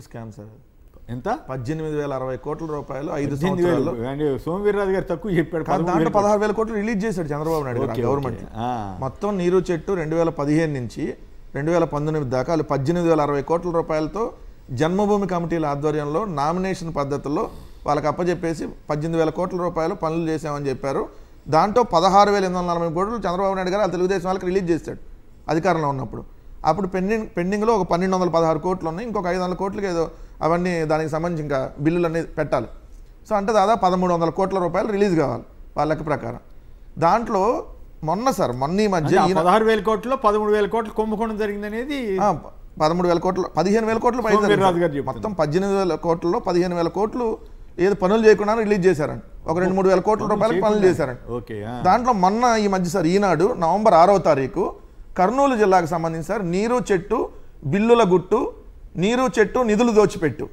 Scam sir. ఎంత? 18,060 కోట్ల రూపాయలు 5 సంవత్సరాల్లో. సోమవీర్రాజు గారు తక్కువ చెప్పాడు. దాంట్లో 16,000 కోట్లు రిలీజ్ చేశాడు చంద్రబాబు నాయుడు గారు గవర్నమెంట్. మొత్తం నీరు చెట్టు 2015 నుంచి 2019 దాకా వాళ్ళు 18,060 కోట్ల రూపాయలతో జన్మభూమి కమిటీల ఆధ్వర్యంలో నామినేషన్ పద్ధతుల్లో వాళ్ళకి అప్పచెప్పేసి 18,000 కోట్ల రూపాయలు పనులు చేశామని చెప్పారు. దాంట్లో 16,840 కోట్లు చంద్రబాబు నాయుడు గారు తెలుగుదేశం వాళ్ళకి రిలీజ్ చేశాడు అధికారంలో ఉన్నప్పుడు. అప్పుడు పెండింగ్లో ఒక 1,216 కోట్లు ఉన్నాయి. ఇంకొక 500 కోట్లకి ఏదో అవన్నీ దానికి సంబంధించి ఇంకా బిల్లులు అన్నీ పెట్టాలి. సో అంటే దాదాపు 1,300 కోట్ల రూపాయలు రిలీజ్ కావాలి వాళ్ళ లెక్క ప్రకారం. దాంట్లో మొన్న ఈ మధ్య 16,000 కోట్లు 13,000 కోట్లు కుంభకోణం జరిగిందనేది 13,000 కోట్లు 15,000 కోట్లు పైన మొత్తం 18,000 కోట్లలో 15,000 కోట్లు ఏదో పనులు చేయకుండా రిలీజ్ చేశారండి. ఒక 2-3 వేల కోట్ల రూపాయలకు పనులు చేశారండి. దాంట్లో మొన్న ఈ మధ్య సార్ ఈనాడు నవంబర్ 6వ తారీఖు కర్నూలు జిల్లాకు సంబంధించి సార్ నీరు చెట్టు బిల్లుల గుట్టు నీరు చెట్టు నిధులు దోచిపెట్టు.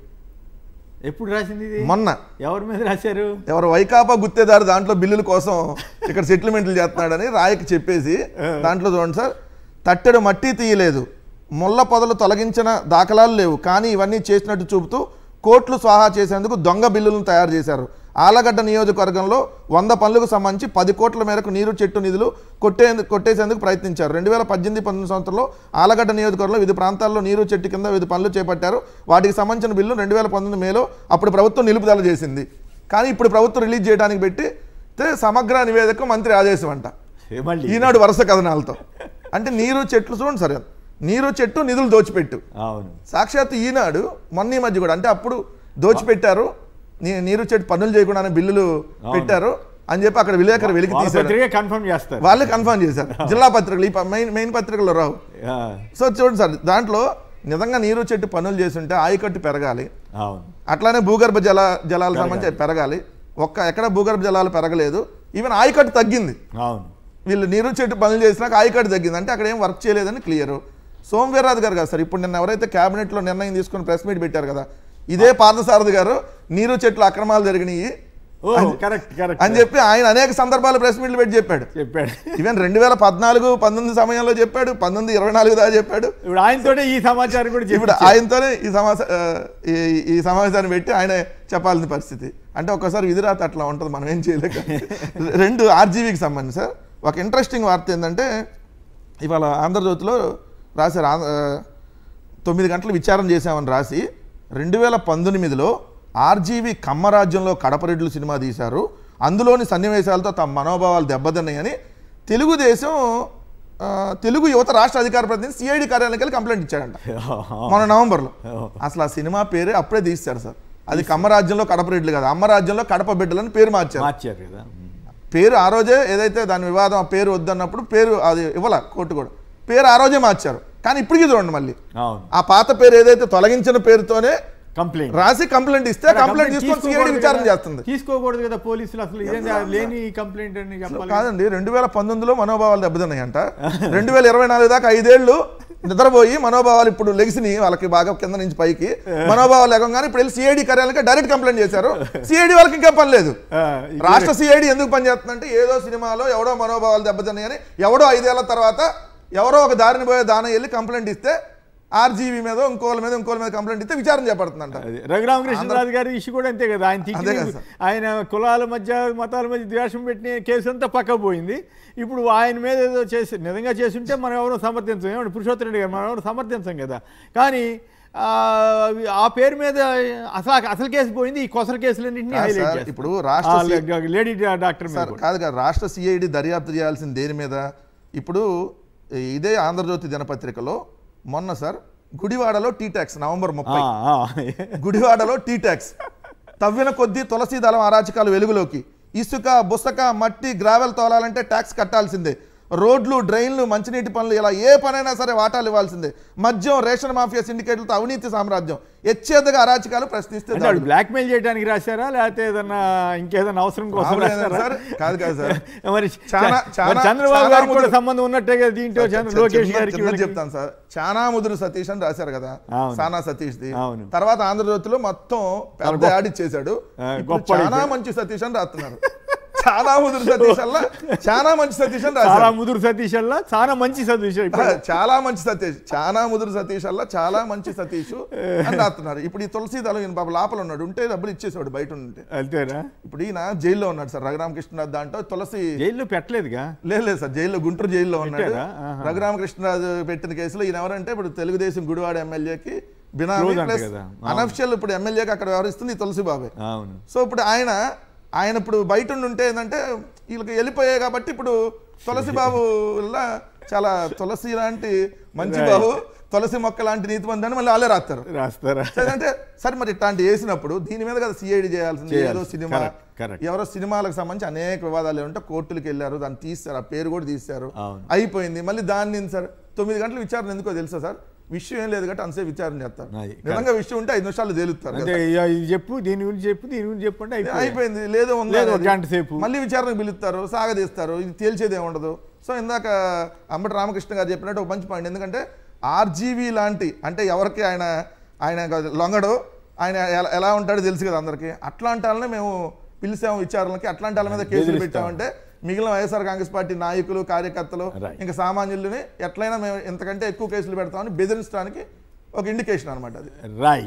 ఎప్పుడు రాసింది? మొన్న. ఎవరి మీద రాశారు? ఎవరు వైకాపా గుత్తేదారు దాంట్లో బిల్లుల కోసం ఇక్కడ సెటిల్మెంట్లు చేస్తున్నాడని రాయకి చెప్పేసి దాంట్లో చూడండి సార్, తట్టెడు మట్టి తీయలేదు, ముళ్ళ పొదలు తొలగించిన దాఖలాలు లేవు, కానీ ఇవన్నీ చేసినట్టు చూపుతూ కోట్లు స్వాహా చేసేందుకు దొంగ బిల్లులను తయారు చేశారు. ఆలగడ్డ నియోజకవర్గంలో 100 పనులకు సంబంధించి 10 కోట్ల మేరకు నీరు చెట్టు నిధులు కొట్టేసేందుకు ప్రయత్నించారు. 2018-19 సంవత్సరంలో ఆలగడ్డ నియోజకవర్గంలో వివిధ ప్రాంతాల్లో నీరు చెట్టు కింద వివిధ పనులు చేపట్టారు. వాటికి సంబంధించిన బిల్లు 2019 మేలో అప్పుడు ప్రభుత్వం నిలుపుదల చేసింది. కానీ ఇప్పుడు ప్రభుత్వం రిలీజ్ చేయడానికి పెట్టి సమగ్ర నివేదిక మంత్రి ఆదేశం అంట ఈనాడు వరుస కథనాలతో. అంటే నీరు చెట్లు చూడండి సరే, నీరు చెట్టు నిధులు దోచిపెట్టు. సాక్షాత్తు ఈనాడు మొన్న ఈ మధ్య కూడా అంటే అప్పుడు దోచిపెట్టారు, నీరు చెట్టు పనులు చేయకుండానే బిల్లులు పెట్టారు అని చెప్పి అక్కడ విలేకరు వెలికి తీశారు. వాళ్ళే కన్ఫర్మ్ చేశారు. జిల్లా పత్రికలు ఈ మెయిన్ పత్రికల్లో రావు. సో చూడండి సార్, దాంట్లో నిజంగా నీరు చెట్టు పనులు చేస్తుంటే ఆయకట్టు పెరగాలి, అట్లానే భూగర్భ జలాల సంబంధించి పెరగాలి. ఎక్కడ భూగర్భ జలాలు పెరగలేదు, ఈవెన్ ఆయకట్టు తగ్గింది. వీళ్ళు నీరు చెట్టు పనులు చేసినాక ఆయకట్టు తగ్గింది అంటే అక్కడ ఏం వర్క్ చేయలేదని క్లియర్. సోమవీర్రాజు గారు కదా సార్ ఇప్పుడు నిన్న ఎవరైతే క్యాబినెట్లో నిర్ణయం తీసుకుని ప్రెస్ మీట్ పెట్టారు కదా, ఇదే పార్థసారథి గారు నీరు చెట్లు అక్రమాలు జరిగినాయి అని చెప్పి ఆయన అనేక సందర్భాలు ప్రెస్ మీట్లు పెట్టి చెప్పాడు. ఈవెన్ 2014-19 సమయంలో చెప్పాడు, 19-24 దాకా చెప్పాడు. ఇప్పుడు ఆయనతోనే ఈ సమాచారం కూడా ఇప్పుడు ఆయనతోనే ఈ సమాచారం పెట్టి ఆయన చెప్పాల్సిన పరిస్థితి. అంటే ఒక్కసారి విధిరాత అట్లా ఉంటుంది, మనం ఏం చేయలేక. 2 ఆర్జీవీకి సంబంధించి సార్ ఒక ఇంట్రెస్టింగ్ వార్త ఏంటంటే ఇవాళ ఆంధ్రజ్యోతిలో రాశారు, 9 గంటలు విచారణ చేశామని రాసి 2019లో ఆర్జీవీ కమ్మరాజ్యంలో కడపరెడ్లు సినిమా తీశారు, అందులోని సన్నివేశాలతో తమ మనోభావాలు దెబ్బతిన్నాయని తెలుగు యువత రాష్ట్ర అధికార ప్రతినిధి సిఐడి కార్యాలయానికి వెళ్ళి కంప్లైంట్ ఇచ్చాడంట మన నవంబర్లో. అసలు ఆ సినిమా పేరే అప్పుడే తీశారు సార్, అది కమ్మరాజ్యంలో కడపరెడ్లు కదా, అమ్మరాజ్యంలో కడప బిడ్డలని పేరు మార్చారు కదా. పేరు ఆ రోజే ఏదైతే దాని వివాదం ఆ పేరు వద్దన్నప్పుడు పేరు అది ఇవ్వాల కోర్టు కూడా, పేరు ఆ రోజే మార్చారు. కానీ ఇప్పటికీ చూడండి మళ్ళీ ఆ పాత పేరు ఏదైతే తొలగించిన పేరుతోనే కంప్లైంట్ రాసి కంప్లైంట్ ఇస్తే కంప్లైంట్ తీసుకొని సిఐడి విచారణ చేస్తుంది. తీసుకోకూడదు కదా పోలీసులు, అసలు లేని కంప్లైంట్ అని చెప్పాలి కాదండి. 2019లో మనోభావాలు దెబ్బతిన్నాయంట, 2024 దాకా 5 ఏళ్ళు నిద్రపోయి మనోభావాలు ఇప్పుడు లెగిసిని వాళ్ళకి బాగా కింద నుంచి పైకి మనోభావాలు లేకుండా ఇప్పుడు వెళ్ళి సిఐడి కార్యాలయానికి డైరెక్ట్ కంప్లైంట్ చేశారు. సిఐడి వాళ్ళకి ఇంకా పని లేదు. రాష్ట్ర సిఐడి ఎందుకు పనిచేస్తుందంటే ఏదో సినిమాలో ఎవడో మనోభావాలు దెబ్బతిన్నాయని ఎవడో 5 ఏళ్ల తర్వాత ఎవరో ఒక దారిని పోయే దాని వెళ్ళి కంప్లైంట్ ఇస్తే ఆర్జీవీ మీద ఇంకోళ్ళ మీద కంప్లైంట్ ఇస్తే విచారణ చేపడుతుందంట. రఘురామకృష్ణరాజు గారి ఇష్యూ కూడా అంతే కదా, ఆయన కులాల మధ్య మతాల మధ్య ద్వేషం పెట్టిన కేసు అంతా పక్కకు పోయింది. ఇప్పుడు ఆయన మీద ఏదో చేసి నిజంగా చేస్తుంటే మనం ఎవరో సమర్థించాం, ఏమంటే పురుషోత్తమ రెడ్డి గారు మనం ఎవరో సమర్థించాం కదా. కానీ ఆ పేరు మీద అసలు కేసు పోయింది, ఈ కొసర కేసులన్నింటినీ హైలైట్ చేస్తారు. ఇప్పుడు రాష్ట్ర లేడీ డాక్టర్ కాదు కదా, రాష్ట్ర సిఐడి దర్యాప్తు చేయాల్సిన దేని మీద? ఇప్పుడు ఇదే ఆంధ్రజ్యోతి దినపత్రికలో మొన్న సార్ గుడివాడలో టీ ట్యాక్స్ నవంబర్ 30 గుడివాడలో టీ ట్యాక్స్ తవ్విన కొద్దీ తులసి దళం అరాచకాలు వెలుగులోకి, ఇసుక బుసక మట్టి గ్రావెల్ తోలాలంటే ట్యాక్స్ కట్టాల్సిందే, రోడ్లు డ్రైన్లు మంచినీటి పనులు ఇలా ఏ పనైనా సరే వాటాలు ఇవ్వాల్సిందే, మద్యం రేషన్ మాఫియా సిండికేట్లతో అవినీతి సామ్రాజ్యం, ఎచ్చేదగా అరాచకాలు ప్రశ్నిస్తే బ్లాక్ మెయిల్ చేయడానికి రాశారా లేకపోతే ఏదన్నా ఇంకేదైనా అవసరం కోసం సార్? కాదు సార్, మరి చంద్రబాబు గారికి కూడా సంబంధం ఉన్నట్టే కదా దీంట్లో, లోకేష్ గారికి చెప్తాను సార్. చానా ముదురు సతీష్ అని రాశారు కదా, సానా సతీష్ ది. తర్వాత ఆంధ్రజ్యోతిలో మొత్తం పెద్ద యాడ్ ఇచ్చేశాడు, చాలా మంచి సతీష్ అని రాస్తున్నారు. చాలా ముదురు సతీష్ అల్లా చాలా మంచి సతీష్ అని చాలా రాశారు. ముదురు సతీష్ అల్లా చాలా మంచి సతీష్ చాలా మంచి సతీష్, చాలా ముదురు సతీష్ అల్లా చాలా మంచి సతీష్ అని రాస్తున్నారు. ఇప్పుడు ఈ తులసి దళం ఈయన పాప లోపల ఉన్నాడు, ఉంటే డబ్బులు ఇచ్చేసాడు బయట ఉంటే. అంతేనా? ఇప్పుడు ఈయన జైల్లో ఉన్నాడు సార్, రఘురామకృష్ణరాజు. దాంట్లో తులసి జైల్లో పెట్టలేదుగా. లేదు సార్, జైల్లో గుంటూరు జైల్లో ఉన్నాడు. పెట్టారా? ఆహా. రఘురామకృష్ణరాజు పెట్టిన కేసులో ఈయన ఎవరంటే ఇప్పుడు తెలుగుదేశం గుడివాడ ఎమ్మెల్యేకి బినామీ Close అంట ప్లస్ కదా. అనఫిషియల్ ఇప్పుడు ఎమ్మెల్యేకి అక్కడ వ్యవహరిస్తుంది ఈ తులసి బాబే. అవును. సో ఇప్పుడు ఆయన ఇప్పుడు బయట ఉంటే ఏంటంటే వీళ్ళకి వెళ్ళిపోయాయి కాబట్టి ఇప్పుడు తులసి బాబు చాలా తులసి లాంటి మంచి బాబు, తులసి మొక్క లాంటి నీతిమంతుడు అని మళ్ళీ వాళ్ళే రాస్తారా? అంటే సరే మరి ఇట్లాంటి వేసినప్పుడు దీని మీద కదా సిఐడి చేయాల్సింది. ఏదో సినిమా ఎవరో సినిమాలకు సంబంధించి అనేక వివాదాలు ఉంటే కోర్టులకు వెళ్ళారు, దాన్ని తీస్తారు, ఆ పేరు కూడా తీస్తారు, అయిపోయింది. మళ్ళీ దాన్ని సార్ 9 గంటల విచారణ ఎందుకో తెలుసా సార్? విషయం ఏం లేదు కాబట్టి అంతే విచారణ చేస్తారు. నిజంగా విషయం ఉంటే 5 నిమిషాలు తేలుస్తారు. చెప్పు దీని గురించి చెప్పు అంటే అయిపోయింది. లేదో గంట సేపు మళ్ళీ విచారణకు పిలుస్తారు, సాగదీస్తారు, ఇది తేల్చేది ఏముండదు. సో ఇందాక అంబటి రామకృష్ణ గారు చెప్పినట్టు ఒక మంచి పాయింట్. ఎందుకంటే ఆర్జీవీ లాంటి అంటే ఎవరికి ఆయన లొంగడు, ఆయన ఎలా ఉంటాడో తెలుసు కదా అందరికీ. అట్లాంటి వాళ్ళనే మేము పిలిచాము విచారణకి, అట్లాంటి వాళ్ళ మీద కేసులు పెట్టామంటే మిగిలిన వైఎస్ఆర్ కాంగ్రెస్ పార్టీ నాయకులు, కార్యకర్తలు, ఇంకా సామాన్యుల్ని ఎట్లయినా మేము ఇంతకంటే ఎక్కువ కేసులు పెడతామని బెదిరించడానికి ఒక ఇండికేషన్ అనమాట అది. రైట్.